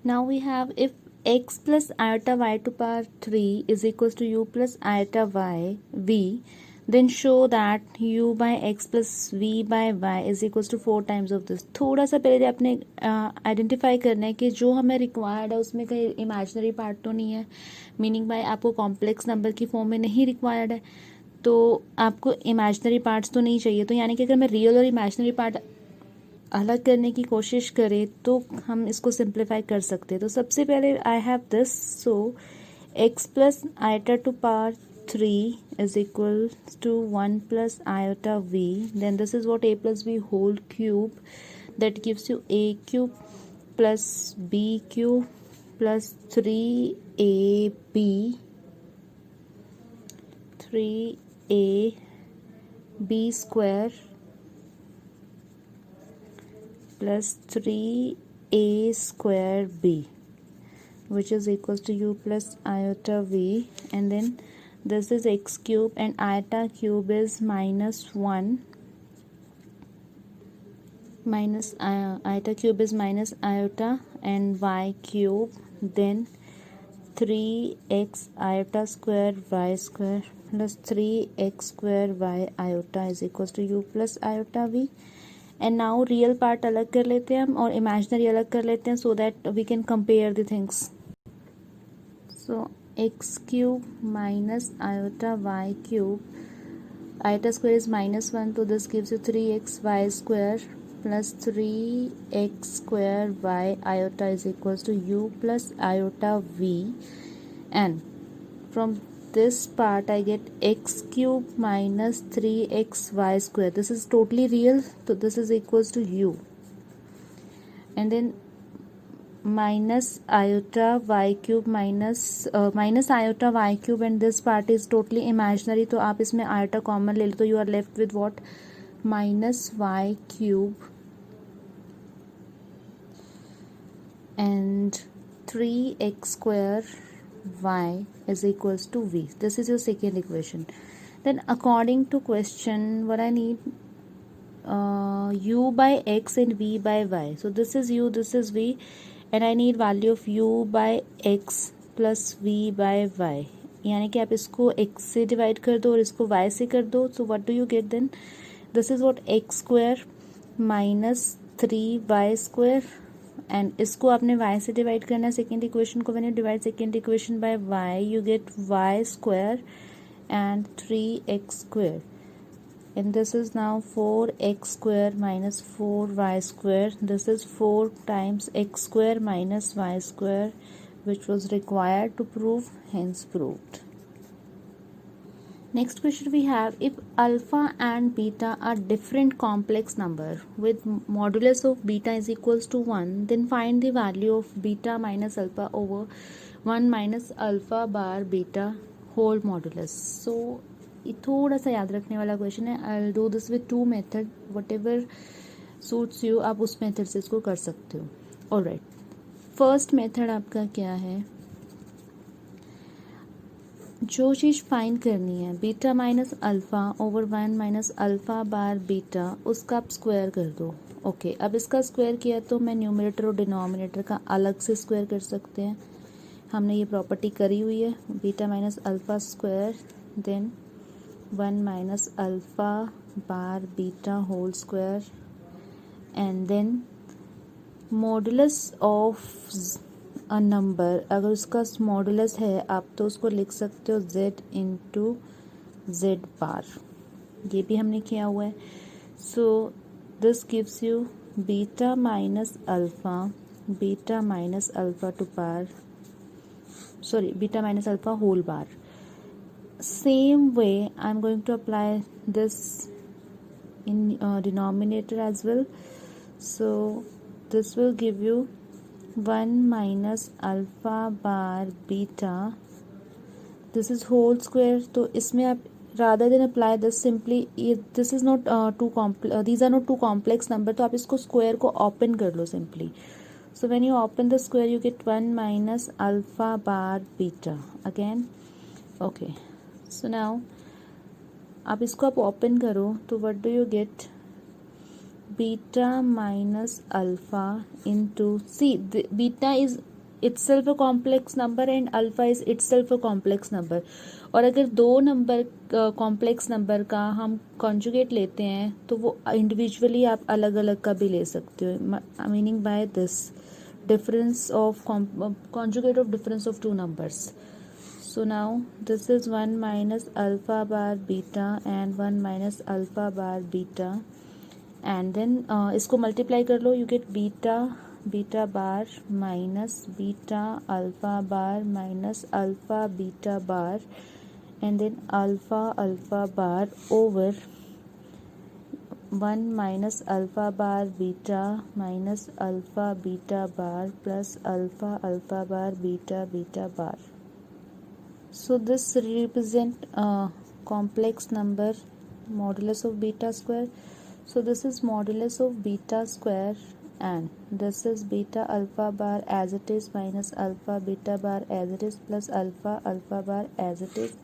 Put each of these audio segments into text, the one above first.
Now we have if x plus iota y to power 3 is equals to u plus iota y v, then show that u by x plus v by y is equals to 4 times of this. थोड़ा सा पहले आपने identify करना है कि जो हमें required है उसमें कहीं इमेजिनरी पार्ट तो नहीं है, मीनिंग बाय आपको कॉम्प्लेक्स नंबर की फॉर्म में नहीं रिक्वायर्ड है, तो आपको इमेजिनरी पार्ट्स तो नहीं चाहिए. तो यानी कि अगर मैं रियल और इमेजिनरी पार्ट अलग करने की कोशिश करें तो हम इसको सिंप्लीफाई कर सकते हैं. तो सबसे पहले I have this, so x plus iota to power 3 is equal to 1 plus iota v, then this is what a plus B whole cube, that gives you a cube plus b cube plus 3ab 3ab square plus 3a square b, which is equals to u plus iota v, and then this is x cube and iota cube is minus 1 minus iota cube is minus iota and y cube, then 3x iota square y square plus 3x square y iota is equals to u plus iota v. And now real part अलग कर लेते हैं हम और imaginary अलग कर लेते हैं, so that we can compare the things. So x cube minus iota Y cube, iota square is minus 1, तो this gives you 3xy square plus 3x square y iota is equals to u plus iota v, and from this part I get x cube minus 3xy square. This is totally real, so this is equals to u, and then minus iota y cube minus iota y cube, and this part is totally imaginary, तो आप इसमें iota common ले लो तो you are left with what, minus y cube and 3x square y is equals to v. This is your second equation. Then according to question, what I need, u by x and v by y. So this is u, this is v, and I need value of u by x plus v by y. यानी कि आप इसको x से divide कर दो और इसको y से कर दो. So what do you get then? This is what, x square minus 3y square, and इसको आपने y से डिवाइड करना है सेकेंड इक्वेशन को. When you divide second equation by y you get y square and 3x square, and this is now 4x square minus 4y square. This is 4 times x square minus y square, which was required to prove, hence proved. Next question we have, if alpha and beta are different complex number with modulus of beta is equals to 1, then find the value of beta minus alpha over 1 minus alpha bar beta whole modulus. So ये थोड़ा सा याद रखने वाला question है. I'll do this with two method, whatever suits you, आप उस method से इसको कर सकते हो. Alright, फर्स्ट मेथड आपका क्या है, जो चीज़ फाइंड करनी है beta minus alpha over 1 minus alpha bar beta, उसका आप स्क्वायर कर दो. ओके, अब इसका स्क्वायर किया तो मैं न्यूमरेटर और डिनोमिनेटर का अलग से स्क्वायर कर सकते हैं. हमने ये प्रॉपर्टी करी हुई है. Beta minus alpha square, then 1 minus alpha bar beta whole square, and then modulus of a number, अगर उसका मॉडुलस है आप तो उसको लिख सकते हो z इंटू जेड बार. ये भी हमने किया हुआ है. So this gives you beta minus alpha to par, sorry beta minus alpha whole bar. Same way I am going to apply this in denominator as well. So this will give you 1 minus alpha bar beta, this is whole square. तो इसमें आप rather than apply this simply, this is not too complex, these are not too complex number, तो आप इसको square को open कर लो simply. So when you open the square you get 1 minus alpha bar beta again. Okay, so now आप इसको आप open करो तो what do you get, beta minus alpha into, see the beta is itself a complex number and alpha is itself a complex number. और अगर दो number complex number का हम कॉन्जुगेट लेते हैं तो वो इंडिविजुअली आप अलग अलग का भी ले सकते हो. Meaning by this difference of conjugate of difference of two numbers. So now this is 1 minus alpha bar beta and 1 minus alpha bar beta, and then इसको multiply कर लो, you get beta bar minus beta alpha bar minus alpha beta bar, and then alpha bar over 1 minus alpha bar beta minus alpha beta bar plus alpha bar beta bar. So this represent complex number modulus of beta square. So this is modulus of beta square, and this is beta alpha bar as it is minus alpha beta bar as it is plus alpha bar as it is.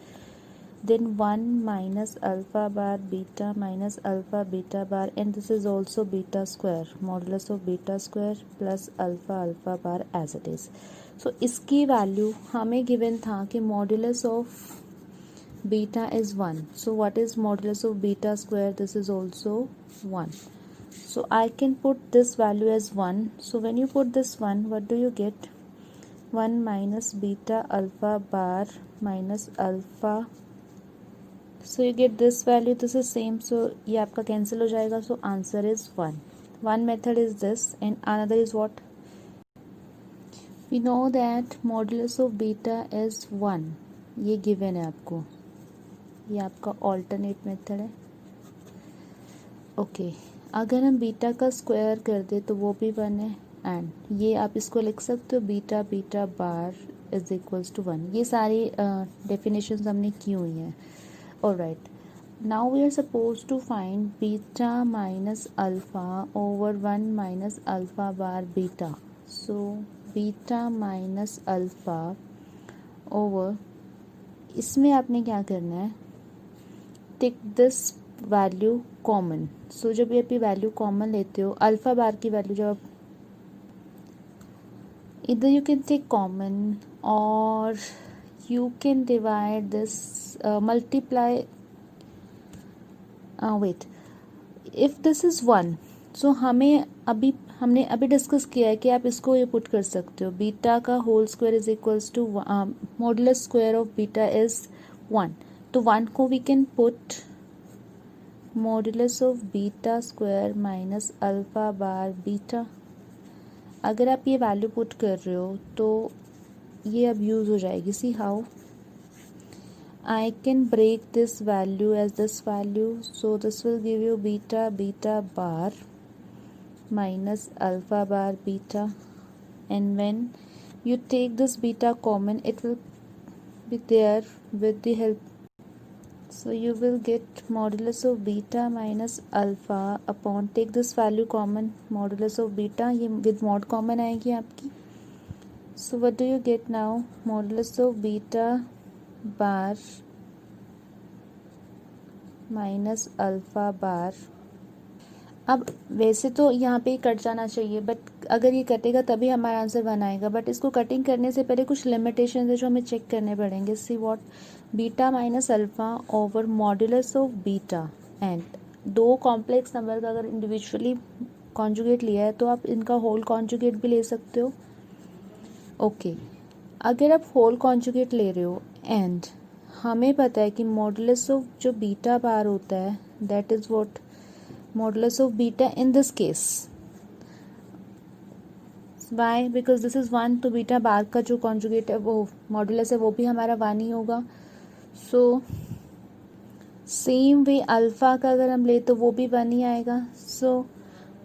Then 1 minus alpha bar beta minus alpha beta bar, and this is also beta square, modulus of beta square plus alpha bar as it is. So इसकी value हमें given था कि modulus of beta is 1. So what is modulus of beta square? This is also 1. So I can put this value as 1. So when you put this 1, what do you get? 1 minus beta alpha bar minus alpha. So you get this value, this is same, so ये आपका cancel हो जाएगा. So answer is 1. One method is this and another is what? We know that modulus of beta is 1. ये given है आपको, ये आपका alternate method है. Okay, अगर हम बीटा का स्क्वायर कर दे तो वो भी 1 है, एंड ये आप इसको लिख सकते हो beta bar is equals to 1. ये सारी डेफिनेशंस हमने की हुई हैं. Alright, now we are supposed to find beta minus alpha over 1 minus alpha bar beta. So beta minus alpha over, इसमें आपने क्या करना है, टेक दिस वैल्यू कॉमन. सो जब ये आप वैल्यू कॉमन लेते हो, अल्फा बार की वैल्यू जब आप इधर यू कैन टेक कॉमन और you can divide this multiply wait, if this is 1, so हमने अभी डिस्कस किया है कि आप इसको ये पुट कर सकते हो, बीटा का whole square is equals to modulus square of beta is 1. तो 1 को we can put modulus of beta square minus alpha bar beta. अगर आप ये वैल्यू पुट कर रहे हो तो ये अब यूज़ हो जाएगी. See how I can break this value as this value, so this will give you beta bar minus alpha bar beta, and when you take this beta common it will be there with the help. So you will get modulus of beta minus alpha upon, take this value common, modulus of beta, ये with mod common आएगी आपकी. So what do you get now? Modulus of beta bar minus alpha bar. अब वैसे तो यहाँ पे cut जाना चाहिए, बट अगर ये कटेगा तभी हमारा आंसर 1 आएगा. बट इसको कटिंग करने से पहले कुछ लिमिटेशन है जो हमें चेक करने पड़ेंगे. See what, beta minus alpha over modulus of beta, and दो कॉम्प्लेक्स नंबर का अगर इंडिविजुअली कॉन्जुगेट लिया है तो आप इनका होल कॉन्जुगेट भी ले सकते हो. ओके, अगर आप होल कॉन्जुगेट ले रहे हो एंड हमें पता है कि मॉडुलस ऑफ जो बीटा बार होता है that is what, modulus of beta in this case. Why? Because this is 1, तो बीटा बार का जो कॉन्जुगेट है वो मॉडुलस है वो भी हमारा 1 ही होगा. सो सेम वे अल्फा का अगर हम ले तो वो भी 1 ही आएगा. सो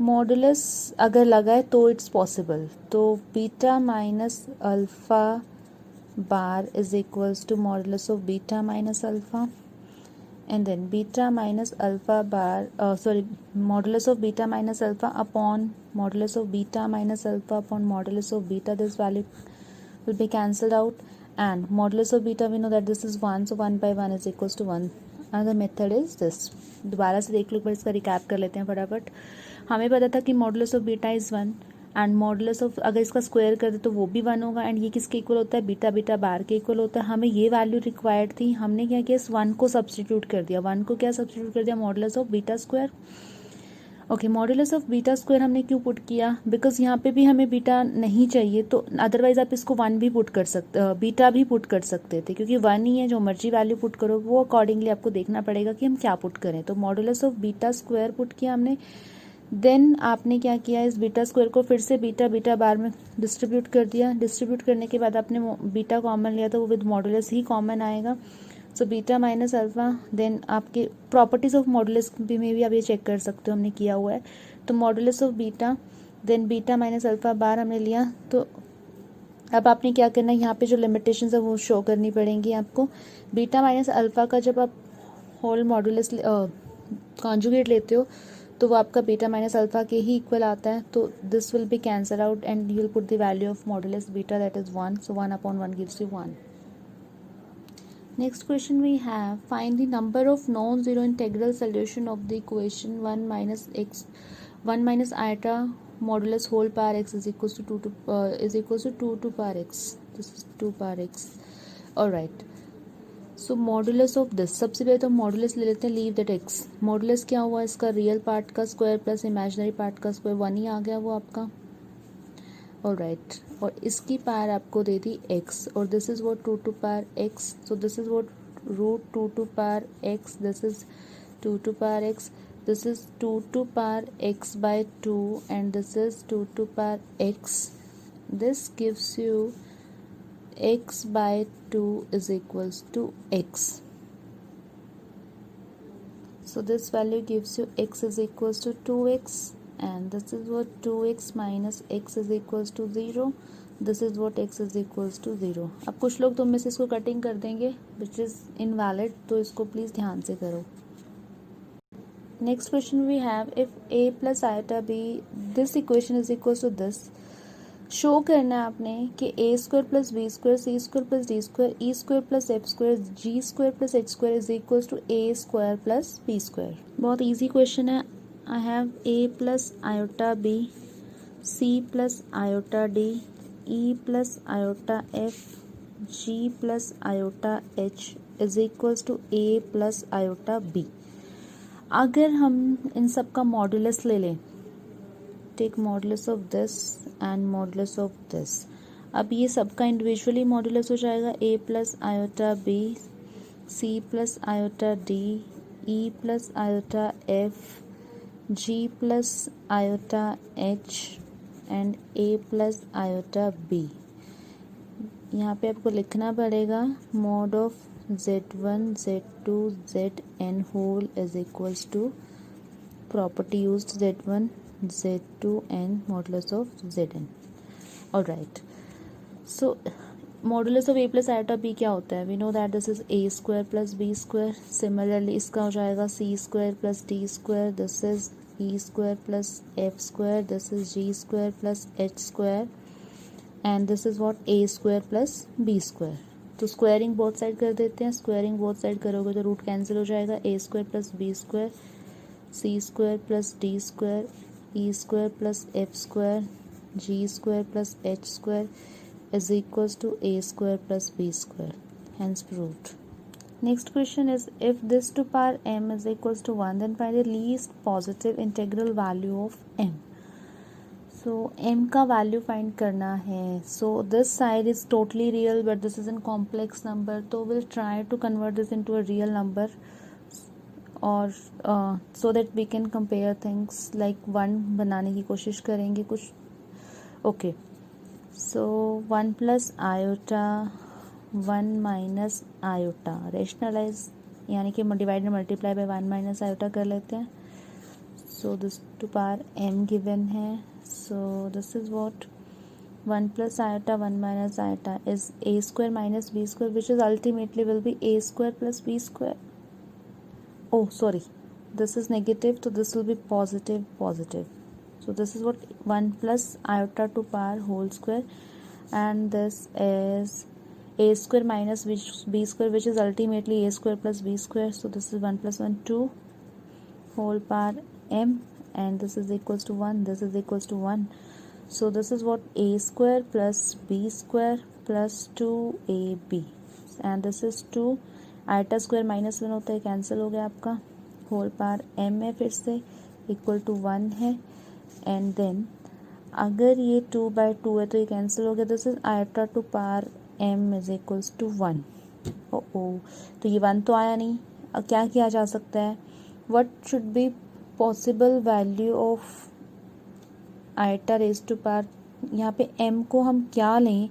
मॉडुलस अगर लगा है तो इट्स पॉसिबल. तो beta minus alpha bar is equals to modulus of beta minus alpha, and then beta minus alpha bar modulus of beta minus alpha upon modulus of beta minus alpha upon modulus of beta. This value will be cancelled out, and modulus of beta we know that this is 1, so 1 by 1 is equals to 1. Another method is this. दोबारा से देख लो, पर इसका recap कर लेते हैं फटाफट. हमें पता था कि modulus of beta is 1, and modulus of अगर इसका स्क्वायर कर दे तो वो भी 1 होगा, एंड ये किसके इक्वल होता है, बीटा बीटा बार के इक्वल होता है। हमें ये वैल्यू रिक्वायर्ड थी, हमने क्या किया, इस 1 को सब्सटीट्यूट कर दिया। 1 को क्या सब्सटीट्यूट कर दिया, modulus of beta square. Okay, modulus of beta square हमने क्यों पुट किया, बिकॉज यहाँ पे भी हमें बीटा नहीं चाहिए, तो अदरवाइज आप इसको 1 भी पुट कर सकते, बीटा भी पुट कर सकते थे, क्योंकि 1 ही है, जो मर्जी वैल्यू पुट करो वो अकॉर्डिंगली आपको देखना पड़ेगा कि हम क्या पुट करें। तो modulus of beta square put किया हमने। देन आपने क्या किया, इस बीटा स्क्वायर को फिर से बीटा बीटा बार में डिस्ट्रीब्यूट कर दिया। डिस्ट्रीब्यूट करने के बाद आपने बीटा कॉमन लिया तो वो विद मॉडुलस ही कॉमन आएगा। So beta minus alpha, then आपके प्रॉपर्टीज ऑफ मॉडुलस में भी आप ये चेक कर सकते हो, हमने किया हुआ है। तो modulus of beta, then beta minus alpha bar हमने लिया। तो अब आपने क्या करना है, यहाँ पे जो लिमिटेशन है वो शो करनी पड़ेंगी आपको। बीटा माइनस अल्फा का जब आप होल मॉडुलस कॉन्जुगेट लेते हो तो वो आपका बीटा माइनस अल्फा के ही इक्वल आता है। तो this will be cancel out and you will put the value of modulus beta, that is 1. So 1/1 gives you 1. Next question we have, find the number of non-zero integral solution of the equation 1 minus iota modulus whole power x is equals to 2 to power x. This is 2 power x. All right. So modulus of this, सबसे पहले तो modulus ले लेते हैं, leave that x. Modulus क्या हुआ, इसका real part का स्क्वायर प्लस इमेजिनरी पार्ट का स्क्वायर, 1 ही आ गया वो आपका। ऑलराइट, और इसकी पावर आपको दे दी एक्स, और this is what 2 to power x. So this is what root 2 to power x, this is 2 to power x, this is 2 to power x by 2 and this is 2 to power x. This gives you x by 2 is equals to x. So this value gives you x is equals to 2x, and this is what 2x minus x is equals to 0. This is what x is equals to 0. अब कुछ लोग तुम में से इसको cutting कर देंगे which is invalid, तो इसको प्लीज़ ध्यान से करो। Next question we have, if a plus iota b, this equation is equals to this. Show करना है आपने कि a square plus b square c square plus d square e square plus f square g square plus h square is equals to a square plus b square. बहुत easy question है। I have a plus iota b, c plus iota d, e plus iota f, g plus iota h is equals to a plus iota b. अगर हम इन सब का modulus ले लें, take modulus of this and modulus of this. अब ये सबका इंडिविजुअली मॉडुलस हो जाएगा, a plus iota b, c plus iota d, e plus iota f, g plus iota h and a plus iota b. यहाँ पे आपको लिखना पड़ेगा mod of z1 z2 zn whole is equals to property used z1 z2 and modulus of zn. All right. So modulus of a plus iota b क्या होता है? We know that this is a square plus b square. Similarly इसका हो जाएगा c square plus d square. This is e square plus f square. This is g square plus h square. And this is what a square plus b square. तो squaring both side कर देते हैं। Squaring both side करोगे तो root cancel हो जाएगा। a square plus b square, c square plus d square, e square plus f square, g square plus h square is equals to a square plus b square. Hence proved. Next question is, if this to power m is equals to 1, then find the least positive integral value of m. So m का value find करना है. So this side is totally real, but this is in complex number. So we'll try to convert this into a real number. और so that we can compare things, like 1 बनाने की कोशिश करेंगे कुछ। Okay, so 1 plus iota 1 minus iota, rationalise यानी कि divide and multiply by 1 minus iota कर लेते हैं। So this to power m given है। So this is what 1 plus iota 1 minus iota is a square minus b square, which is ultimately will be a square plus b square. Oh sorry, this is negative, so this will be positive. So this is what 1 plus iota to power whole square, and this is a square minus b square, which is ultimately a square plus b square. So this is 1 plus 1 2 whole power m, and this is equals to 1, this is equals to 1. So this is what a square plus b square plus 2ab and this is 2 iota square -1 होता है, cancel हो गया आपका, whole power m है फिर से equal to 1 है and then अगर ये 2/2 है तो ये कैंसिल हो गया, this is iota to power m is equals to 1। ओ तो ये 1 तो आया नहीं, अब क्या किया जा सकता है, what should be possible value of iota raise to power, यहाँ पे m को हम क्या लें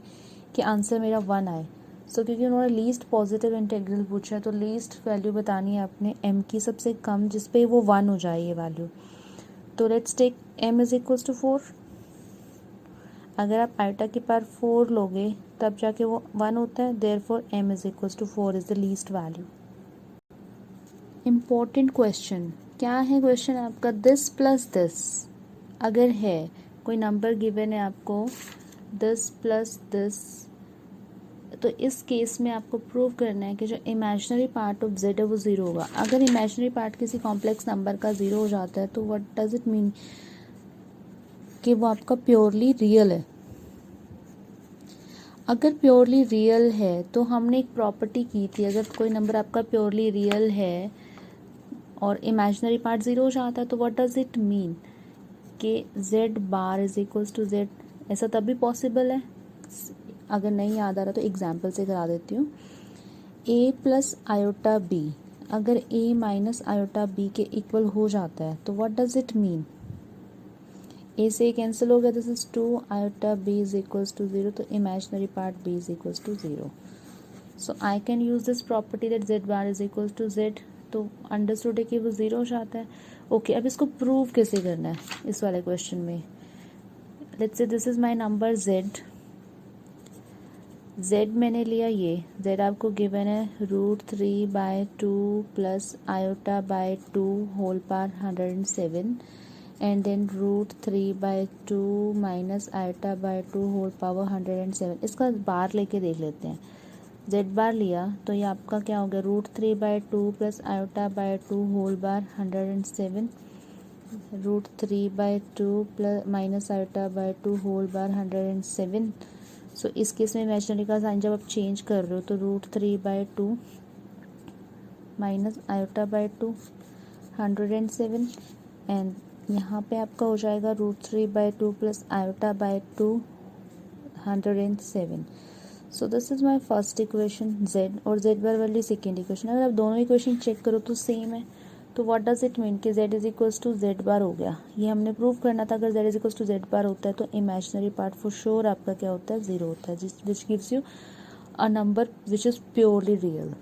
कि आंसर मेरा 1 आए। सो क्योंकि उन्होंने लीस्ट पॉजिटिव इंटीग्रल पूछा है तो लीस्ट वैल्यू बतानी है आपने m की सबसे कम जिस पे वो 1 हो जाए ये वैल्यू। तो let's take m is equals to 4। अगर आप आइटा की पावर 4 लोगे तब जाके वो 1 होता है, therefore m is equals to 4 is the least value. Important question क्या है, क्वेश्चन आपका दिस प्लस दिस अगर है, कोई नंबर गिवन है आपको दिस प्लस दिस, तो इस केस में आपको प्रूव करना है कि जो इमेजिनरी पार्ट ऑफ z है वो 0 होगा। अगर इमेजिनरी पार्ट किसी कॉम्प्लेक्स नंबर का 0 हो जाता है तो व्हाट डज इट मीन कि वो आपका प्योरली रियल है। अगर प्योरली रियल है तो हमने एक प्रॉपर्टी की थी, अगर कोई नंबर आपका प्योरली रियल है और इमेजिनरी पार्ट 0 हो जाता है तो व्हाट डज इट मीन कि z bar is equals to z, ऐसा तभी पॉसिबल है। अगर नहीं याद आ रहा तो एग्जाम्पल से करा देती हूँ। a प्लस आयोटा b अगर a माइनस आयोटा b के इक्वल हो जाता है तो what does it mean, a से कैंसिल हो गया, this is 2 iota b is equals to 0, तो imaginary part b is equals to 0। So I can use this property that z bar is equals to z, तो understood है कि वो 0 हो जाता है। ओके अब इसको प्रूव कैसे करना है इस वाले क्वेश्चन में। Let's say this is my number z मैंने लिया, ये z आपको गिवन है √3/2 plus iota by 2 whole power 107 and then √3/2 minus iota by 2 whole power 107। इसका बार लेके देख लेते हैं। z बार लिया तो ये आपका क्या हो गया, √3/2 plus iota by 2 whole bar 107 √3/2 plus minus iota by 2 whole bar 107। So इस केस में इमेजिनरी का साइन जब आप चेंज कर रहे हो तो √3/2 माइनस आयोटा बाय 2 107 एंड यहाँ पे आपका हो जाएगा √3/2 plus iota by 2 107। So this is my first equation z और z bar value second equation. अगर आप दोनों इक्वेशन चेक करो तो सेम है, तो व्हाट डज इट मीन कि z is equals to z bar हो गया। ये हमने प्रूव करना था, अगर z is equals to z bar होता है तो इमेजिनरी पार्ट फॉर श्योर आपका क्या होता है, 0 होता है, which gives you a number which is purely real.